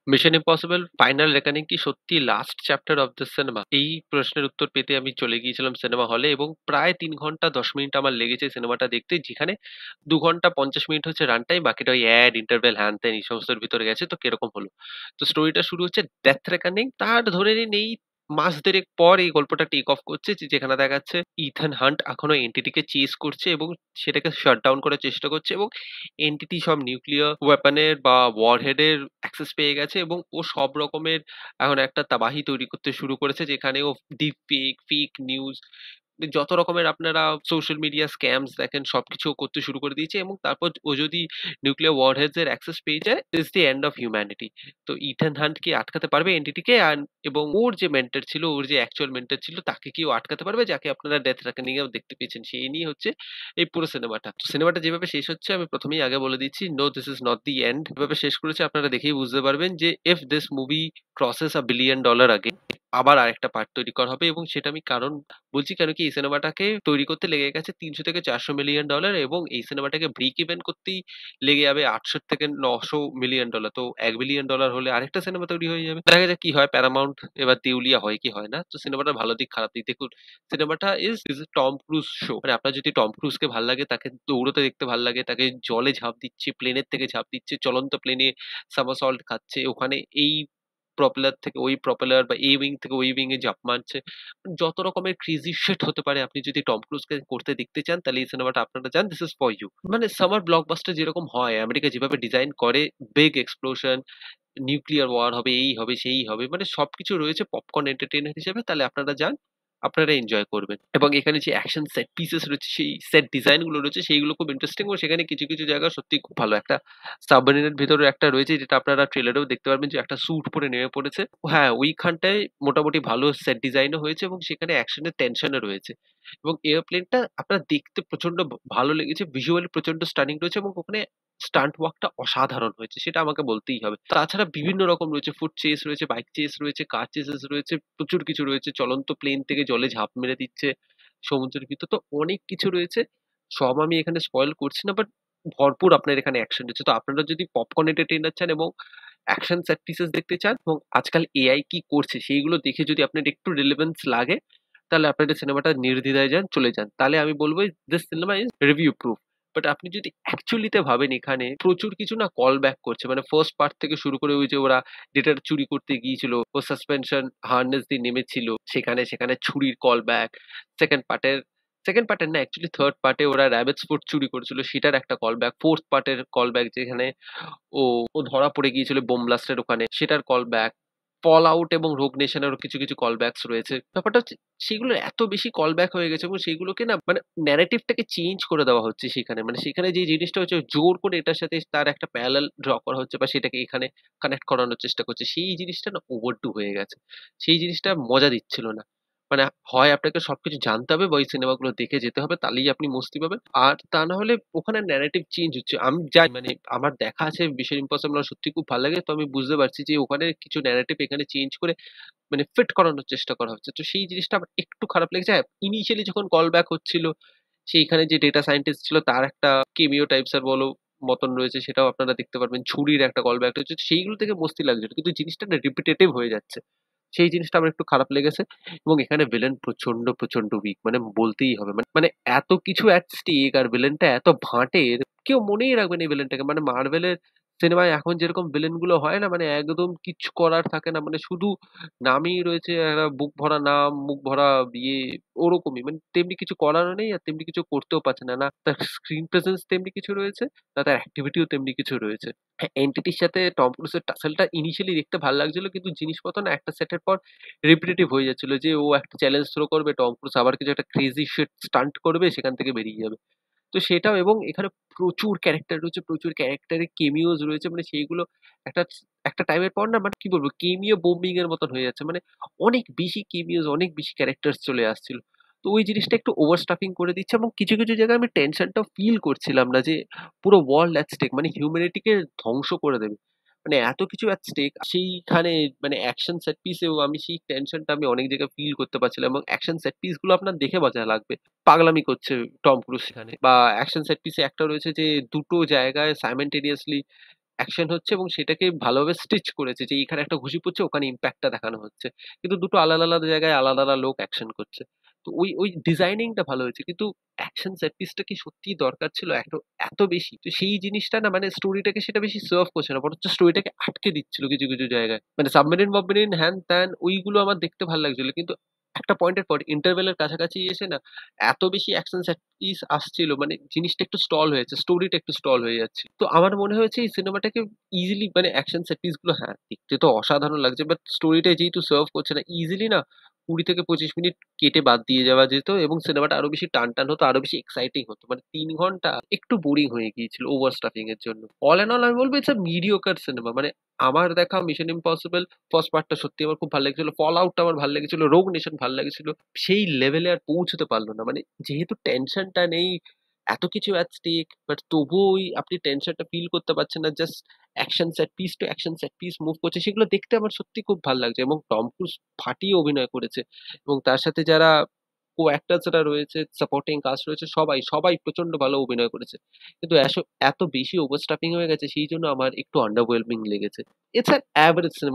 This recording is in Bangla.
মিশন ইম্পসিবল ফাইনাল রেকনিং কি সত্যি last chapter of the cinema? এই প্রশ্নের উত্তর পেতে আমি চলে গিয়েছিলাম সিনেমা হলে এবং প্রায় ৩ ঘন্টা ১০ মিনিট আমার লেগেছে সিনেমাটা দেখতে, যেখানে ২ ঘন্টা ৫০ মিনিট হচ্ছে রান টাইম, বাকিটা ওই অ্যাড ইন্টারভেল হ্যান ত্যান এই সমস্তর ভিতরে গেছে। তো কিরকম হলো? তো স্টোরিটা শুরু হচ্ছে ডেথ রেকনিং, তার ধরে নিন এই মাস দেড়েক পর এই গল্পটা টেক অফ করছে, যেখানে দেখা যাচ্ছে ইথান হান্ট এখনো এন্টিটিকে চেজ করছে এবং সেটাকে শাট ডাউন করার চেষ্টা করছে, এবং এনটিটি সব নিউক্লিয়ার ওয়েপনের বা ওয়ারহেডের অ্যাক্সেস পেয়ে গেছে এবং ও সব রকমের এখন একটা তাবাহি তৈরি করতে শুরু করেছে, যেখানে ও ডিপ ফেক, ফেক নিউজ, যত রকমের আপনারা সোশ্যাল মিডিয়া স্ক্যামস দেখেন সবকিছু ও করতে শুরু করে দিয়েছে, এবং তারপর ও যদি নিউক্লিয়ার ওয়ারহেডস এর অ্যাক্সেস পেয়ে যায়, is the end of humanity. তো ইথান হান্ট কি আটকাতে পারবে এনটিটিকে? এবং ওর যে মেন্টর ছিল, ওর যে অ্যাকচুয়াল মেন্টর ছিল, তাকে কি ও আটকাতে পারবে, যাকে আপনারা ডেথ রেকনিং এও দেখতে পেয়েছেন? সেই নিয়ে হচ্ছে এই পুরো সিনেমাটা। তো সিনেমাটা যেভাবে শেষ হচ্ছে আমি প্রথমেই আগে বলে দিচ্ছি, no this is not the end. এভাবে শেষ করেছে আপনারা দেখেই বুঝতে পারবেন যে if this movie crosses a billion dollar আগে আবার আরেকটা পার্ট তৈরি করা হবে, এবং সেটা আমি কারণ বলছি কেন কি, এই সিনেমাটাকে তৈরি করতে লেগে গেছে ৩০০ থেকে ৪০০ মিলিয়ন ডলার, এবং এই সিনেমাটাকে ব্রেক ইভেন করতেই লেগে যাবে ৮০০ থেকে ৯০০ মিলিয়ন ডলার। তো ১ বিলিয়ন ডলার হলে আরেকটা সিনেমা তৈরি হয়ে যাবে। দেখা যাক কি হয়। প্যারামাউন্ট এবার দেউলিয়া হয় কি হয় না। তো সিনেমাটার ভালো দিক খারাপ দিক দেখুন। সিনেমাটা ইজ টম ক্রুজ শো। মানে আপনার যদি টম ক্রুজকে ভাল লাগে, তাকে দৌড়তে দেখতে ভাল লাগে, তাকে জলে ঝাঁপ দিচ্ছে, প্লেনের থেকে ঝাঁপ দিচ্ছে, চলন্ত প্লেনে সামারসল্ট খাচ্ছে, ওখানে এই প্রপেলার থেকে ওই প্রপেলার বা এই উইং থেকে ওই উইং এ ঝাঁপ মারছে। যত রকমের ক্রেজি শিট হতে পারে, আপনি যদি টম ক্রুজকে করতে দেখতে চান, তাহলে এই সিনেমাটা আপনারা যান, দিস ইজ ফর ইউ। মানে সামার ব্লকবাস্টার যেরকম হয়, আমেরিকা যেভাবে ডিজাইন করে, বিগ এক্সপ্লোশন, নিউক্লিয়ার ওয়ার হবে, এই হবে, সেই হবে, মানে সবকিছু রয়েছে পপকর্ন এন্টারটেইনার হিসেবে, তাহলে আপনারা যান, আপনারা এনজয় করবেন। এবং এখানে যে অ্যাকশন সেট পিসেস রয়েছে, সেই সেট ডিজাইন গুলো রয়েছে, সেইগুলো খুব ইন্টারেস্টিং, এবং সেখানে কিছু কিছু জায়গা সত্যি খুব ভালো। একটা সাবমেরিনের ভিতরে একটা রয়েছে, যেটা আপনারা ট্রেলারেও দেখতে পারবেন, যে একটা স্যুট পরে নেমে পড়েছে। হ্যাঁ, ওইখানটায় মোটামুটি ভালো সেট ডিজাইনও হয়েছে, এবং সেখানে অ্যাকশনের টেনশনও রয়েছে, এবং এয়ারপ্লেনটা আপনার দেখতে প্রচন্ড ভালো লেগেছে, ভিজুয়ালি প্রচন্ড স্টানিং রয়েছে, এবং ওখানে স্টান্ট ওয়ার্কটা অসাধারণ হয়েছে, সেটা আমাকে বলতেই হবে। তাছাড়া বিভিন্ন রকম রয়েছে, ফুট চেস রয়েছে, বাইক চেস রয়েছে, কার চেসেস রয়েছে, প্রচুর কিছু রয়েছে, চলন্ত প্লেন থেকে জলে ঝাঁপ মেরে দিচ্ছে সমুদ্রের ভিতর, তো অনেক কিছু রয়েছে। সব আমি এখানে স্পয়েল করছি না, বাট ভরপুর আপনার এখানে অ্যাকশন রয়েছে। তো আপনারা যদি পপকর্ন এন্টারটেইনার চান এবং অ্যাকশন সেট পিসেস দেখতে চান, এবং আজকাল এআই কি করছে সেইগুলো দেখে যদি আপনার একটু রিলেভেন্স লাগে, তাহলে আপনারা সিনেমাটা নির্দ্বিধায় যান, চলে যান। তাহলে আমি বলব this cinema is review proof. But আপনি যদি অ্যাকচুয়ালিতে ভাবেন, এখানে প্রচুর কিছু না কল ব্যাক করছে, মানে ফার্স্ট পার্ট থেকে শুরু করে ওই যে ওরা ডেটা চুরি করতে গিয়েছিল, ও সাসপেনশন হার্নেস দিয়ে নেমেছিল, সেখানে সেখানে ছুরির কল ব্যাক। সেকেন্ড পার্টের সেকেন্ড পার্টের না, অ্যাকচুয়ালি থার্ড পার্টে ওরা র্যাবিটস ফুড চুরি করেছিল, সেটার একটা কল ব্যাক। ফোর্থ পার্টের কল ব্যাক, যেখানে ও ও ধরা পড়ে গিয়েছিল বোম ব্লাস্টের ওখানে, সেটার কল ব্যাক। ফল আউট এবং রোগ নেশনেরও কিছু কিছু কল ব্যাকস রয়েছে। ব্যাপারটা হচ্ছে সেগুলোর এত বেশি কল ব্যাক হয়ে গেছে, এবং সেগুলোকে না মানে ন্যারেটিভটাকে চেঞ্জ করে দেওয়া হচ্ছে সেখানে। মানে সেখানে যে জিনিসটা হচ্ছে জোর করে এটার সাথে তার একটা প্যারালাল ড্র করা হচ্ছে, বা সেটাকে এখানে কানেক্ট করানোর চেষ্টা করছে, সেই জিনিসটা না ওভারডু হয়ে গেছে। সেই জিনিসটা মজা দিচ্ছিল না। মানে হয় আপনাকে সবকিছু জানতে হবে, বা ওই সিনেমাগুলো দেখে যেতে হবে, তাহলেই আপনি মস্তি পাবেন। আর তা না হলে ওখানে ন্যারেটিভ চেঞ্জ হচ্ছে। আমি জানি, মানে আমার দেখা আছে মিশন ইম্পসিবল, আমার সত্যি খুব ভালো লাগে। তো আমি বুঝতে পারছি যে ওখানে কিছু ন্যারেটিভ এখানে চেঞ্জ করে মানে ফিট করানোর চেষ্টা করা হচ্ছে। তো সেই জিনিসটা আমার একটু খারাপ লেগেছে। হ্যাঁ, ইনিশিয়ালি যখন কল ব্যাক হচ্ছিল, সেইখানে যে ডেটা সায়েন্টিস্ট ছিল তার একটা কেমিও টাইপস এর মতন রয়েছে, সেটাও আপনারা দেখতে পারবেন। ছুরির একটা কল ব্যাক রয়েছে, সেইগুলো থেকে মস্তি লাগছিল। কিন্তু জিনিসটা না রিপিটেটিভ হয়ে যাচ্ছে। সেই জিনিসটা আমার একটু খারাপ লেগেছে, এবং এখানে ভিলেন প্রচন্ড, প্রচন্ড উইক, মানে বলতেই হবে। মানে এত কিছু at stake, আর ভিলেনটা এত ভাঁটের, কেউ মনেই রাখবে না এই ভিলেনটাকে। মানে মার্ভেলের সিনেমায় এখন যেরকম ভিলেন গুলো হয় না, মানে একদম কিচ্ছু করার থাকে না। মানে শুধু নামেই রয়েছে একটা বুক ভরা নাম, মুখ ভরা ইয়ে, ওরকমই। মানে তেমনি কিছু করারও নেই, আর তেমনি কিছু করতেও পারছে না। না তার স্ক্রিন প্রেজেন্স তেমনি কিছু রয়েছে, না তার অ্যাক্টিভিটিও তেমনি কিছু রয়েছে। হ্যাঁ, এন্টিটির সাথে টম ক্রুজের টাসেলটা ইনিশিয়ালি দেখতে ভাল লাগছিল, কিন্তু জিনিসপত্র না একটা সেটের পর রিপিটেটিভ হয়ে যাচ্ছিল, যে ও একটা চ্যালেঞ্জ থ্রো করবে, টম ক্রুজ আবার কিছু একটা ক্রেজি শিট স্টান্ট করবে, সেখান থেকে বেরিয়ে যাবে। তো সেটাও, এবং এখানে প্রচুর ক্যারেক্টার রয়েছে, প্রচুর ক্যারেক্টারের কেমিওস রয়েছে, মানে সেইগুলো একটা একটা টাইমের পর না, মানে কি বলবো, কেমিও বোম্বিং এর মতন হয়ে যাচ্ছে। মানে অনেক বেশি কেমিওস, অনেক বেশি ক্যারেক্টার্স চলে আসছিল। তো ওই জিনিসটা একটু ওভার স্টাফিং করে দিচ্ছে, এবং কিছু কিছু জায়গায় আমি টেনশনটা ফিল করছিলাম না, যে পুরো ওয়ার্ল্ড অ্যাট স্টেক, মানে হিউম্যানিটিকে ধ্বংস করে দেবে। মানে এত কিছু অ্যাট স্টেক সেইখানে, মানে অ্যাকশন সেট পিসেও আমি সেই টেনশনটা আমি অনেক জায়গায় ফিল করতে পারছিলাম, এবং অ্যাকশন সেট পিস গুলো আপনার দেখে মজা লাগবে। পাগলামি করছে টম ক্রুজ সেখানে, বা অ্যাকশন সেট পিসে একটা রয়েছে যে দুটো জায়গায় সাইমেন্টেনিয়াসলি অ্যাকশন হচ্ছে এবং সেটাকে ভালোভাবে স্টিচ করেছে যে এখানে একটা ঘুষি পড়ছে, ওখানে ইমপ্যাক্টটা দেখানো হচ্ছে। কিন্তু দুটো আলাদা, আলাদা জায়গায় আলাদা, আলাদা লোক অ্যাকশন করছে। তো ওই ডিজাইনিংটা ভালো হয়েছে। কিন্তু অ্যাকশন সেট পিসটা কি সত্যিই দরকার ছিল এত বেশি? তো সেই জিনিসটা না মানে স্টোরিটাকে সেটা বেশি সার্ভ করছে না। বরঞ্চ স্টোরিটাকে আটকে দিচ্ছিল কিছু, কিছু জায়গায়। মানে সাবমেরিন-ওবমেরিন হ্যান-ত্যান ওইগুলো আমার দেখতে ভাল লাগছিল। কিন্তু একটা পয়েন্টের পর ইন্টারভেল এর কাছাকাছি এসে না এত বেশি অ্যাকশন সেট পিস আসছিল মানে জিনিসটা একটু স্টল হয়েছে। স্টোরিটা একটু স্টল হয়ে যাচ্ছে। তো আমার মনে হয়েছে এই সিনেমাটাকে ইজিলি মানে অ্যাকশন সেট পিস গুলো হ্যাঁ, দেখতে তো অসাধারণ লাগছে। বাট স্টোরিটা যেহেতু সার্ভ করছে না ইজিলি না ২০ থেকে ২৫ মিনিট কেটে বাদ দিয়ে যাওয়া যেত এবং সিনেমাটা আরো বেশি টানটান হতো, আরো বেশি এক্সাইটিং হতো। মানে ৩ ঘন্টা একটু বোরিং হয়ে গিয়েছিল ওভার স্টাফিং এর জন্য। অল ইন অল আমি বলব ইটস আ মিডিওকার সিনেমা। মানে আমার দেখা 'মিশন ইম্পসিবল' ফার্স্ট পার্টটা সত্যি আমার খুব ভাল লেগেছিল। 'ফল আউট'টা আমার ভাল লেগেছিল। 'রোগ নেশন' ভাল লেগেছিল। সেই লেভেলে আর পৌঁছতে পারল না। মানে যেহেতু টেনশনটা নেই, এত কিছু at stake বাট তবুও ওই আপনি টেনশনটা ফিল করতে পারছেন না। Just action set piece to action set piece move করছে। সেগুলো দেখতে আমার সত্যিই খুব ভাল লাগছে এবং টম ক্রুজ ফাটিয়ে অভিনয় করেছে এবং তার সাথে যারা কো-অ্যাক্টরস রা রয়েছে, সাপোর্টিং কাস্ট রয়েছে সবাই প্রচন্ড ভালো অভিনয় করেছে। কিন্তু এত বেশি ওভারস্ট্যাপিং হয়ে গেছে সেই জন্য আমার একটু আন্ডারওয়েলমিং লেগেছে। It's an average cinema.